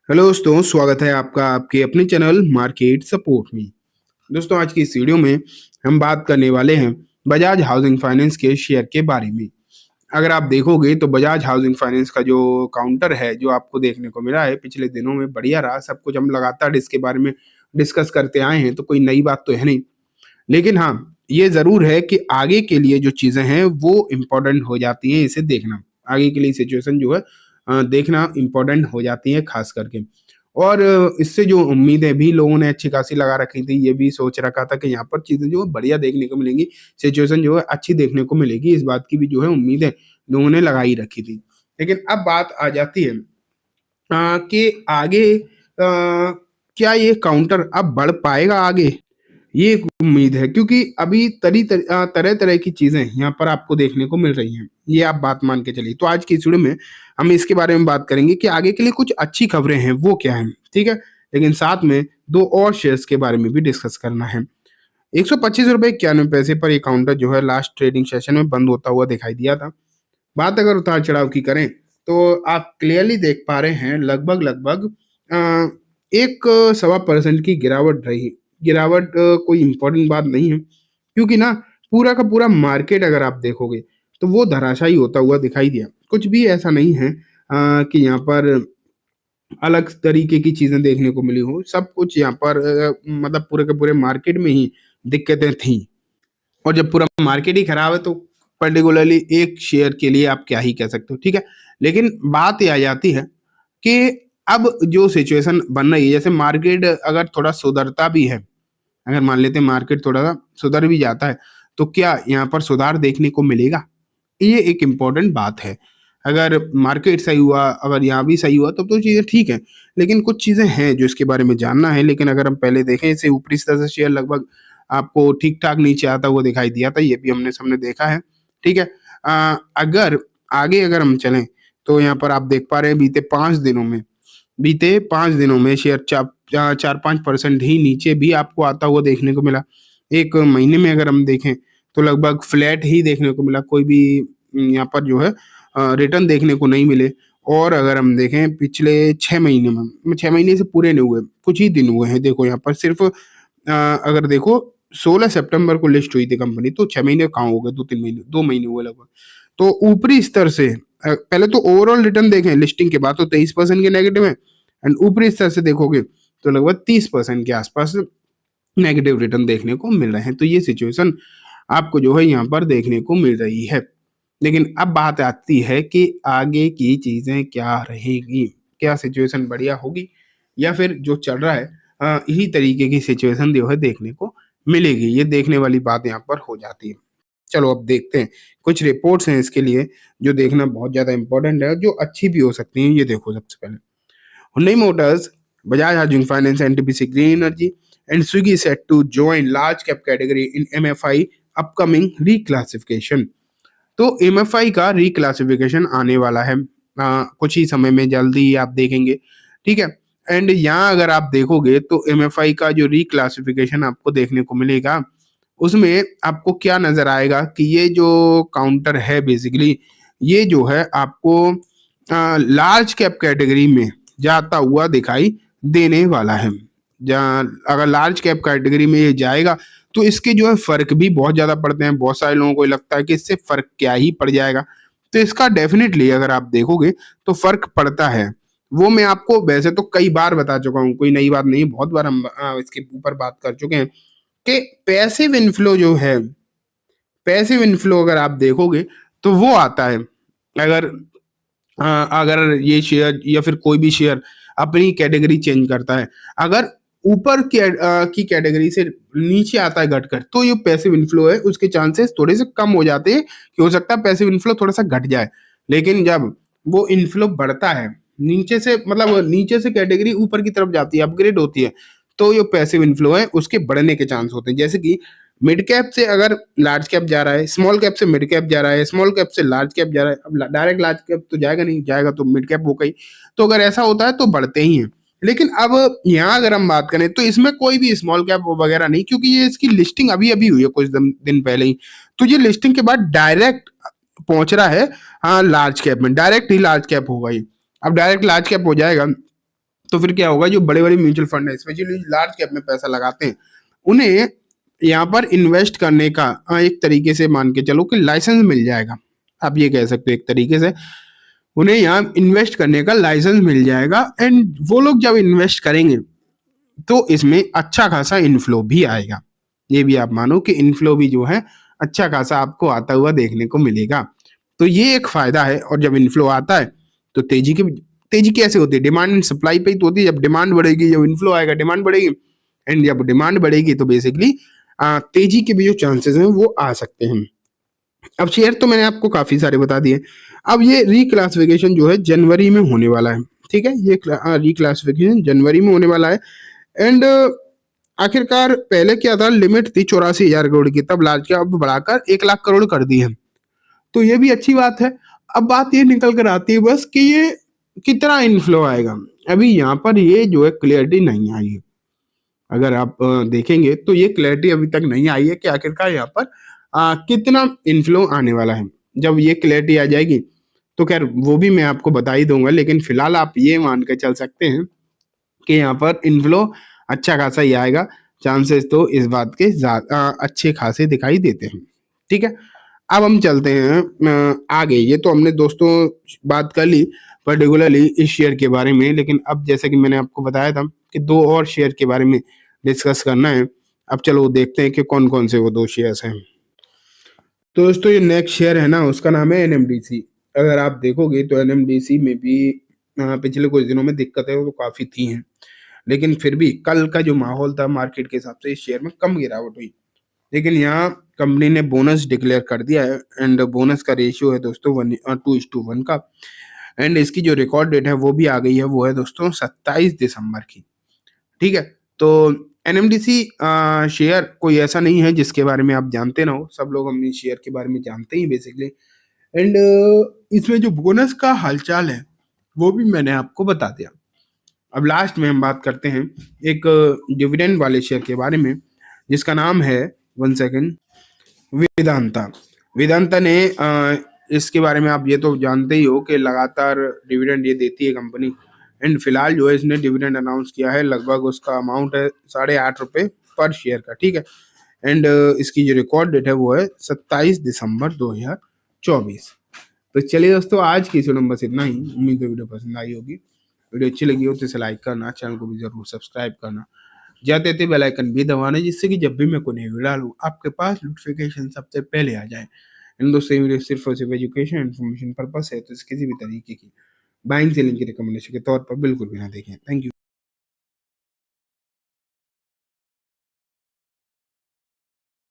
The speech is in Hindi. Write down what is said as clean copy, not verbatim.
हेलो दोस्तों, स्वागत है आपका आपके अपने चैनल मार्केट सपोर्ट में। दोस्तों, आज की इस वीडियो में हम बात करने वाले हैं बजाज हाउसिंग फाइनेंस के शेयर के बारे में। अगर आप देखोगे तो बजाज हाउसिंग फाइनेंस का जो काउंटर है, जो आपको देखने को मिला है पिछले दिनों में बढ़िया रहा। सब कुछ हम लगातार इसके बारे में डिस्कस करते आए हैं, तो कोई नई बात तो है नहीं। लेकिन हाँ, ये ज़रूर है कि आगे के लिए जो चीज़ें हैं वो इम्पोर्टेंट हो जाती हैं, इसे देखना। आगे के लिए सिचुएशन जो है देखना इम्पोर्टेंट हो जाती है खास करके। और इससे जो उम्मीदें भी लोगों ने अच्छी खासी लगा रखी थी, ये भी सोच रखा था कि यहाँ पर चीज़ें जो है बढ़िया देखने को मिलेंगी, सिचुएशन जो है अच्छी देखने को मिलेगी। इस बात की भी जो है उम्मीदें लोगों ने लगाई रखी थी। लेकिन अब बात आ जाती है कि आगे क्या ये काउंटर अब बढ़ पाएगा आगे? ये एक उम्मीद है, क्योंकि अभी तरह-तरह की चीज़ें यहाँ पर आपको देखने को मिल रही हैं। ये आप बात मान के चलिए। तो आज की इस वीडियो में हम इसके बारे में बात करेंगे कि आगे के लिए कुछ अच्छी खबरें हैं, वो क्या हैं, ठीक है? लेकिन साथ में 2 और शेयर्स के बारे में भी डिस्कस करना है। ₹125.91 पर ये काउंटर जो है लास्ट ट्रेडिंग सेशन में बंद होता हुआ दिखाई दिया था। बात अगर उतार-चढ़ाव की करें, तो आप क्लियरली देख पा रहे हैं लगभग-लगभग अ, 1 सवा % की गिरावट रही। गिरावट कोई इम्पोर्टेंट बात नहीं है, क्योंकि ना पूरा का पूरा मार्केट अगर आप देखोगे, तो वो धराशायी होता हुआ दिखाई दिया। कुछ भी ऐसा नहीं है कि यहाँ पर अलग तरीके की चीज़ें देखने को मिली हो। सब कुछ यहाँ पर मतलब पूरे के पूरे मार्केट में ही दिक्कतें थीं। और जब पूरा मार्केट ही खराब है, तो पर्टिकुलरली एक शेयर के लिए आप क्या ही कह सकते हो, ठीक है? लेकिन बात ये आ जाती है कि अब जो सिचुएशन बन रही है, जैसे मार्केट अगर थोड़ा सुधरता भी है, अगर मान लेते हैं मार्केट थोड़ा-सा सुधर भी जाता है, तो क्या यहाँ पर सुधार देखने को मिलेगा? ये एक इम्पोर्टेंट बात है। अगर मार्केट सही हुआ, अगर यहाँ भी सही हुआ, तब तो चीज़ें ठीक हैं। लेकिन कुछ चीज़ें हैं जो इसके बारे में जानना है। लेकिन अगर हम पहले देखें, इसे ऊपरी स्तर से शेयर लगभग आपको ठीक-ठाक नीचे आता हुआ दिखाई दिया था, ये भी हमने सबने देखा है, ठीक है? अगर आगे अगर हम चलें, तो यहाँ पर आप देख पा रहे हैं बीते 5 दिनों में शेयर 4-5% ही नीचे भी आपको आता हुआ देखने को मिला। 1 महीने में अगर हम देखें, तो लगभग फ्लैट ही देखने को मिला। कोई भी यहाँ पर जो है रिटर्न देखने को नहीं मिले। और अगर हम देखें पिछले 6 महीने में, 6 महीने से पूरे नहीं हुए, कुछ ही दिन हुए हैं। देखो यहाँ पर सिर्फ़ अगर देखो 16 सितंबर को लिस्ट हुई थी कंपनी, तो 6 महीने कहाँ हो गए, 2-3 महीने, 2 महीने हुए लगभग। तो ऊपरी स्तर से पहले तो ओवरऑल रिटर्न देखें लिस्टिंग के बाद, तो 23% के नेगेटिव है। एंड ऊपरी स्तर से देखोगे तो लगभग 30% के आसपास नेगेटिव रिटर्न देखने को मिल रहे हैं। तो ये सिचुएशन आपको जो है यहाँ पर देखने को मिल रही है। लेकिन अब बात आती है कि आगे की चीज़ें क्या रहेगी? क्या सिचुएशन बढ़िया होगी, या फिर जो चल रहा है यही तरीके की सिचुएशन जो है देखने को मिलेगी? ये देखने वाली बात यहाँ पर हो जाती है। चलो अब देखते हैं। कुछ रिपोर्ट्स हैं इसके लिए जो देखना बहुत ज़्यादा इम्पोर्टेंट है, जो अच्छी भी हो सकती हैं। ये देखो सबसे पहले, Hyundai Motors, Bajaj Housing Finance, NTPC Green Energy, and Swiggy set to join large cap category in MFI upcoming reclassification। तो MFI का रिक्लासिफिकेशन आने वाला है कुछ ही समय में, जल्दी ही आप देखेंगे, ठीक है? एंड यहाँ अगर आप देखोगे तो MFI का जो रिक्लासिफिकेशन आपको देखने को मिलेगा, उसमें आपको क्या नज़र आएगा कि ये जो काउंटर है बेसिकली, ये जो है आपको लार्ज कैप कैटेगरी में जाता हुआ दिखाई देने वाला है। जहाँ अगर लार्ज कैप कैटेगरी में ये जाएगा, तो इसके जो है फ़र्क भी बहुत ज़्यादा पड़ते हैं। बहुत सारे लोगों को लगता है कि इससे फ़र्क क्या ही पड़ जाएगा। तो इसका डेफ़िनिटली अगर आप देखोगे तो फ़र्क पड़ता है। वो मैं आपको वैसे तो कई बार बता चुका हूँ, कोई नई बात नहीं है, बहुत बार हम इसके ऊपर बात कर चुके हैं कि पैसिव इन्फ्लो जो है, पैसिव इन्फ्लो अगर आप देखोगे तो वो आता है अगर अगर ये शेयर या फिर कोई भी शेयर अपनी कैटेगरी चेंज करता है। अगर ऊपर की कैटेगरी से नीचे आता है घटकर, तो ये पैसिव इन्फ्लो है, उसके चांसेस थोड़े से कम हो जाते हैं कि हो सकता है पैसिव इन्फ्लो थोड़ा सा घट जाए। लेकिन जब वो इन्फ्लो बढ़ता है, नीचे से मतलब नीचे से कैटेगरी ऊपर की तरफ जाती है, अपग्रेड होती है, तो जो पैसिव इन्फ्लो है उसके बढ़ने के चांस होते हैं। जैसे कि मिड कैप से अगर लार्ज कैप जा रहा है, स्मॉल कैप से मिड कैप जा रहा है, स्मॉल कैप से लार्ज कैप जा रहा है, अब डायरेक्ट लार्ज कैप तो जाएगा नहीं, जाएगा तो मिड कैप होगा ही। तो अगर ऐसा होता है तो बढ़ते ही हैं। लेकिन अब यहाँ अगर हम बात करें तो इसमें कोई भी स्मॉल कैप वगैरह नहीं, क्योंकि ये इसकी लिस्टिंग अभी-अभी हुई है कुछ दिन पहले ही। तो ये लिस्टिंग के बाद डायरेक्ट पहुंच रहा है लार्ज कैप में, डायरेक्ट ही लार्ज कैप होगा ये। अब डायरेक्ट लार्ज कैप हो जाएगा, तो फिर क्या होगा, जो बड़े बड़े म्यूचुअल फंड है स्पेशली लार्ज कैप में पैसा लगाते हैं, उन्हें यहाँ पर इन्वेस्ट करने का एक तरीके से मान के चलो कि लाइसेंस मिल जाएगा। आप ये कह सकते हो एक तरीके से उन्हें यहाँ इन्वेस्ट करने का लाइसेंस मिल जाएगा। एंड वो लोग जब इन्वेस्ट करेंगे तो इसमें अच्छा खासा इनफ्लो भी आएगा। ये भी आप मानो कि इनफ्लो भी जो है अच्छा खासा आपको आता हुआ देखने को मिलेगा। तो ये एक फायदा है। और जब इनफ्लो आता है तो तेजी कैसे होती है, डिमांड एंड सप्लाई पे ही तो होती है। जब डिमांड बढ़ेगी, जब इनफ्लो आएगा डिमांड बढ़ेगी, एंड जब डिमांड बढ़ेगी तो बेसिकली तेजी के भी जो चांसेस हैं वो आ सकते हैं। अब शेयर तो मैंने आपको काफी सारे बता दिए। अब ये रिक्लासिफिकेशन जो है जनवरी में होने वाला है, ठीक है, ये रिक्लासिफिकेशन जनवरी में होने वाला है। एंड आखिरकार पहले क्या था, लिमिट थी 84,000 करोड़ की, तब लार्ज कैप अब बढ़ाकर 1 लाख करोड़ कर दी है। तो ये भी अच्छी बात है। अब बात ये निकल कर आती है बस कि ये कितना इनफ्लो आएगा। अभी यहाँ पर ये जो है क्लियरिटी नहीं आई है। अगर आप देखेंगे तो ये क्लैरिटी अभी तक नहीं आई है कि आखिरकार यहाँ पर कितना इनफ्लो आने वाला है। जब ये क्लैरिटी आ जाएगी तो खैर वो भी मैं आपको बता ही दूंगा, लेकिन फिलहाल आप ये मान के चल सकते हैं कि यहाँ पर इनफ्लो अच्छा खासा ही आएगा। चांसेस तो इस बात के अच्छे खासे दिखाई देते हैं। ठीक है, अब हम चलते हैं आगे। ये तो हमने दोस्तों बात कर ली पर्टिकुलरली इस शेयर के बारे में, लेकिन अब जैसे कि मैंने आपको बताया था कि 2 और शेयर के बारे में डिस्कस करना है। अब चलो देखते हैं कि कौन कौन से वो 2 शेयर्स हैं। तो दोस्तों ये नेक्स्ट शेयर है ना, उसका नाम है एनएमडीसी। अगर आप देखोगे तो एनएमडीसी में भी पिछले कुछ दिनों में दिक्कतें तो काफ़ी थी हैं, लेकिन फिर भी कल का जो माहौल था मार्केट के हिसाब से इस शेयर में कम गिरावट हुई। लेकिन यहाँ कंपनी ने बोनस डिक्लेयर कर दिया है। एंड बोनस का रेशियो है दोस्तों 2:1 का। एंड इसकी जो रिकॉर्ड डेट है वो भी आ गई है, वो है दोस्तों 27 दिसंबर की। ठीक है, तो एनएमडीसी शेयर कोई ऐसा नहीं है जिसके बारे में आप जानते ना हो। सब लोग अपनी शेयर के बारे में जानते ही बेसिकली। एंड इसमें जो बोनस का हालचाल है वो भी मैंने आपको बता दिया। अब लास्ट में हम बात करते हैं एक डिविडेंड वाले शेयर के बारे में जिसका नाम है 1 सेकेंड, वेदांता। वेदांता ने इसके बारे में आप ये तो जानते ही हो कि लगातार डिविडेंड ये देती है कंपनी। एंड फिलहाल जो है इसने डिविडेंड अनाउंस किया है, लगभग उसका अमाउंट है 8.5 रुपये पर शेयर का। ठीक है, एंड इसकी जो रिकॉर्ड डेट है वो है 27 दिसंबर 2024। तो चलिए दोस्तों, आज की इस वीडियो में बस इतना ही। उम्मीद है वीडियो पसंद आई होगी। वीडियो अच्छी लगी हो तो इसे लाइक करना, चैनल को भी जरूर सब्सक्राइब करना, जाते थे बेल आइकन भी दबाना, जिससे कि जब भी मैं कोई नई वीडियो डालूं आपके पास नोटिफिकेशन सबसे पहले आ जाए। इन दोस्तों वीडियो सिर्फ और सिर्फ एजुकेशन इन्फॉर्मेशन पर्पस है, तो इस किसी भी तरीके की बाइंग सेलिंग की रिकमेंडेशन के तौर पर बिल्कुल भी ना देखें। Thank you.